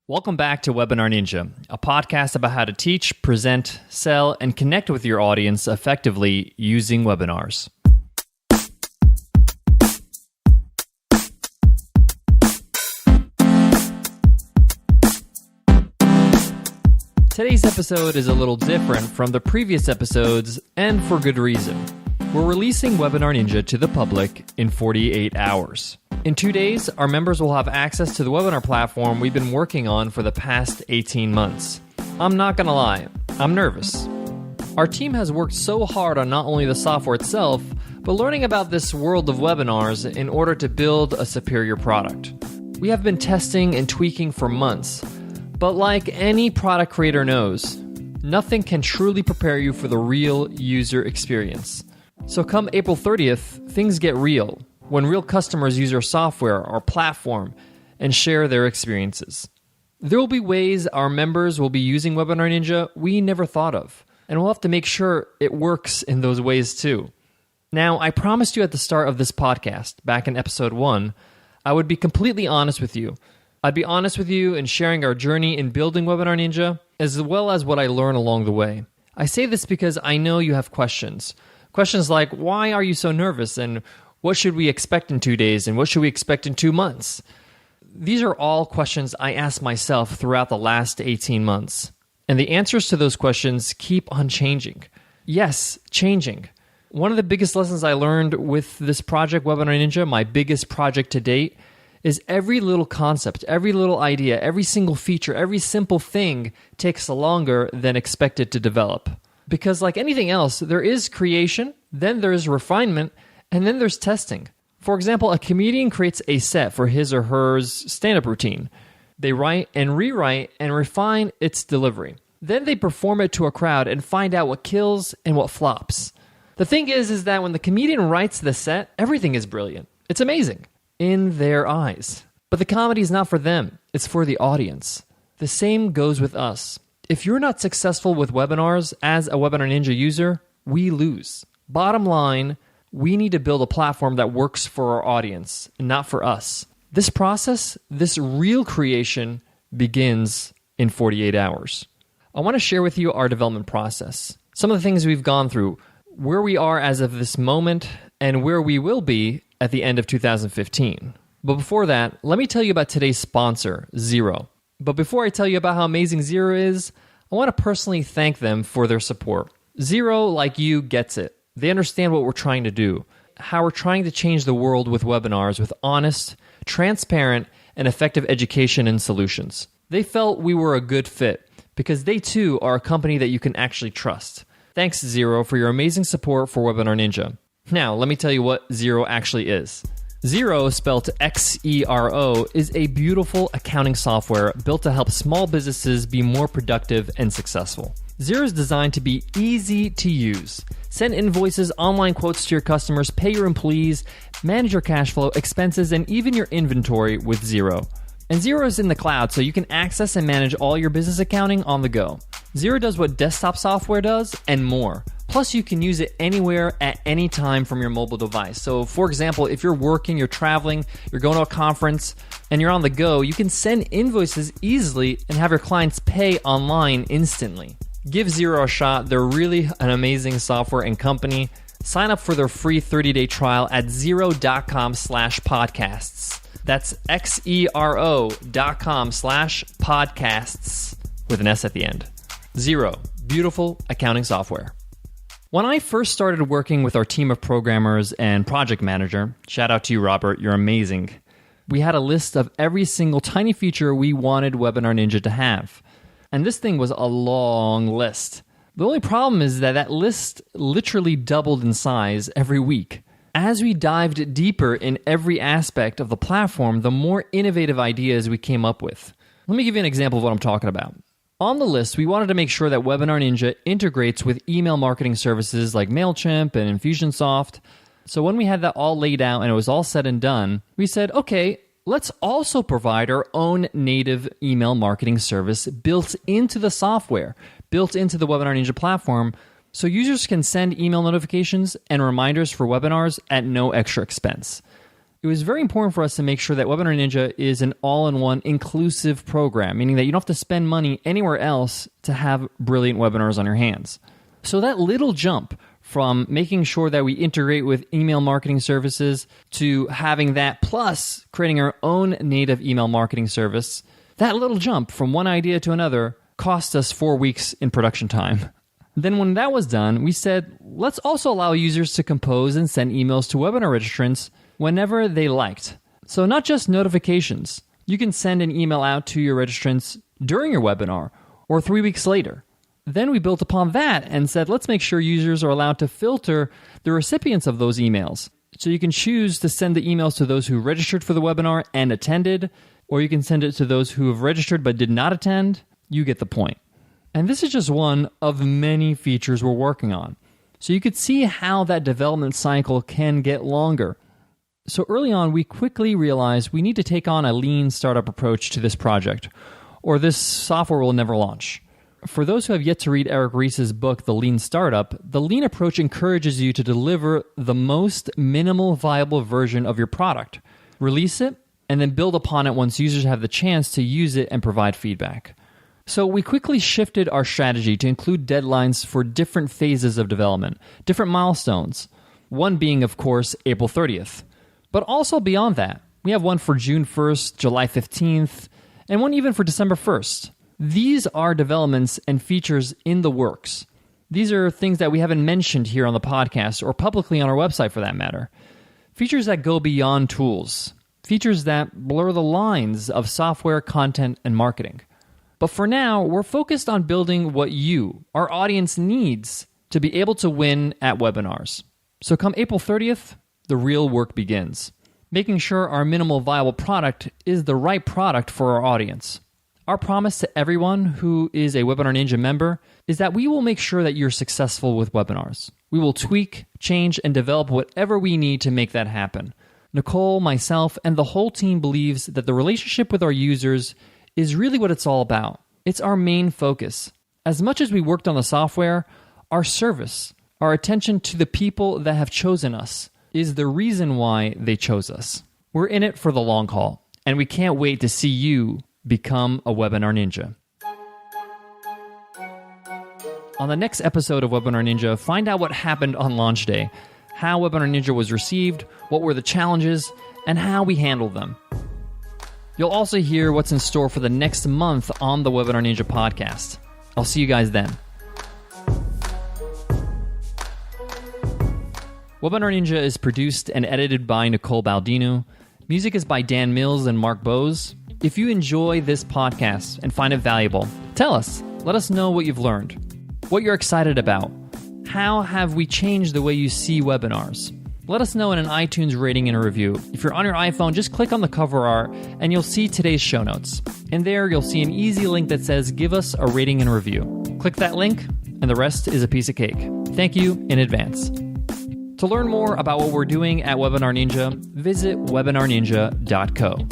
Welcome back to Webinar Ninja, a podcast about how to teach, present, sell, and connect with your audience effectively using webinars. Today's episode is a little different from the previous episodes, and for good reason. We're releasing Webinar Ninja to the public in 48 hours. In 2 days, our members will have access to the webinar platform we've been working on for the past 18 months. I'm not gonna lie, I'm nervous. Our team has worked so hard on not only the software itself, but learning about this world of webinars in order to build a superior product. We have been testing and tweaking for months, but like any product creator knows, nothing can truly prepare you for the real user experience. So come April 30th, things get real, when real customers use our software, our platform, and share their experiences. There will be ways our members will be using Webinar Ninja we never thought of, and we'll have to make sure it works in those ways too. Now, I promised you at the start of this podcast, back in episode 1, I would be completely honest with you. I'd be honest with you in sharing our journey in building Webinar Ninja, as well as what I learn along the way. I say this because I know you have questions. Questions like, why are you so nervous? And what should we expect in 2 days? And what should we expect in 2 months? These are all questions I asked myself throughout the last 18 months. And the answers to those questions keep on changing. Yes, changing. One of the biggest lessons I learned with this project, Webinar Ninja, my biggest project to date, is every little concept, every little idea, every single feature, every simple thing takes longer than expected to develop. Because like anything else, there is creation, then there's refinement, and then there's testing. For example, a comedian creates a set for his or her stand-up routine. They write and rewrite and refine its delivery. Then they perform it to a crowd and find out what kills and what flops. The thing is that when the comedian writes the set, everything is brilliant. It's amazing. In their eyes. But the comedy is not for them. It's for the audience. The same goes with us. If you're not successful with webinars as a Webinar Ninja user, we lose. Bottom line, we need to build a platform that works for our audience, not for us. This process, this real creation, begins in 48 hours. I want to share with you our development process, some of the things we've gone through, where we are as of this moment, and where we will be at the end of 2015. But before that, let me tell you about today's sponsor, Xero. But before I tell you about how amazing Xero is, I want to personally thank them for their support. Xero, like you, gets it. They understand what we're trying to do, how we're trying to change the world with webinars with honest, transparent, and effective education and solutions. They felt we were a good fit because they too are a company that you can actually trust. Thanks, Xero, for your amazing support for Webinar Ninja. Now, let me tell you what Xero actually is. Xero, spelled Xero, is a beautiful accounting software built to help small businesses be more productive and successful. Xero is designed to be easy to use. Send invoices, online quotes to your customers, pay your employees, manage your cash flow, expenses, and even your inventory with Xero. And Xero is in the cloud, so you can access and manage all your business accounting on the go. Xero does what desktop software does and more. Plus, you can use it anywhere at any time from your mobile device. So, for example, if you're working, you're traveling, you're going to a conference, and you're on the go, you can send invoices easily and have your clients pay online instantly. Give Xero a shot. They're really an amazing software and company. Sign up for their free 30-day trial at xero.com/podcasts. That's xero.com/podcasts with an S at the end. Xero, beautiful accounting software. When I first started working with our team of programmers and project manager, shout out to you, Robert, you're amazing. We had a list of every single tiny feature we wanted Webinar Ninja to have. And this thing was a long list. The only problem is that that list literally doubled in size every week. As we dived deeper in every aspect of the platform, the more innovative ideas we came up with. Let me give you an example of what I'm talking about. On the list, we wanted to make sure that Webinar Ninja integrates with email marketing services like MailChimp and Infusionsoft. So when we had that all laid out and it was all said and done, we said, okay, let's also provide our own native email marketing service built into the software, built into the Webinar Ninja platform, so users can send email notifications and reminders for webinars at no extra expense. It it was very important for us to make sure that Webinar Ninja is an all-in-one inclusive program, meaning that you don't have to spend money anywhere else to have brilliant webinars on your hands. So that little jump from making sure that we integrate with email marketing services to having that plus creating our own native email marketing service, that little jump from one idea to another cost us 4 weeks in production time. Then when that was done, we said, let's also allow users to compose and send emails to webinar registrants whenever they liked. So not just notifications. You can send an email out to your registrants during your webinar or 3 weeks later. Then we built upon that and said, let's make sure users are allowed to filter the recipients of those emails. So you can choose to send the emails to those who registered for the webinar and attended, or you can send it to those who have registered but did not attend. You get the point. And this is just one of many features we're working on. So you could see how that development cycle can get longer. So early on, we quickly realized we need to take on a lean startup approach to this project, or this software will never launch. For those who have yet to read Eric Ries's book, The Lean Startup, the lean approach encourages you to deliver the most minimal viable version of your product, release it, and then build upon it once users have the chance to use it and provide feedback. So we quickly shifted our strategy to include deadlines for different phases of development, different milestones, one being, of course, April 30th. But also beyond that, we have one for June 1st, July 15th, and one even for December 1st. These are developments and features in the works. These are things that we haven't mentioned here on the podcast or publicly on our website for that matter. Features that go beyond tools. Features that blur the lines of software, content, and marketing. But for now, we're focused on building what you, our audience, needs to be able to win at webinars. So come April 30th, the real work begins. Making sure our minimal viable product is the right product for our audience. Our promise to everyone who is a Webinar Ninja member is that we will make sure that you're successful with webinars. We will tweak, change, and develop whatever we need to make that happen. Nicole, myself, and the whole team believes that the relationship with our users is really what it's all about. It's our main focus. As much as we worked on the software, our service, our attention to the people that have chosen us, is the reason why they chose us. We're in it for the long haul, and we can't wait to see you become a Webinar Ninja. On the next episode of Webinar Ninja, find out what happened on launch day, how Webinar Ninja was received, what were the challenges, and how we handled them. You'll also hear what's in store for the next month on the Webinar Ninja podcast. I'll see you guys then. Webinar Ninja is produced and edited by Nicole Baldino. Music is by Dan Mills and Mark Bose. If you enjoy this podcast and find it valuable, tell us. Let us know what you've learned, what you're excited about. How have we changed the way you see webinars? Let us know in an iTunes rating and a review. If you're on your iPhone, just click on the cover art and you'll see today's show notes. And there you'll see an easy link that says, give us a rating and review. Click that link and the rest is a piece of cake. Thank you in advance. To learn more about what we're doing at Webinar Ninja, visit webinarninja.co.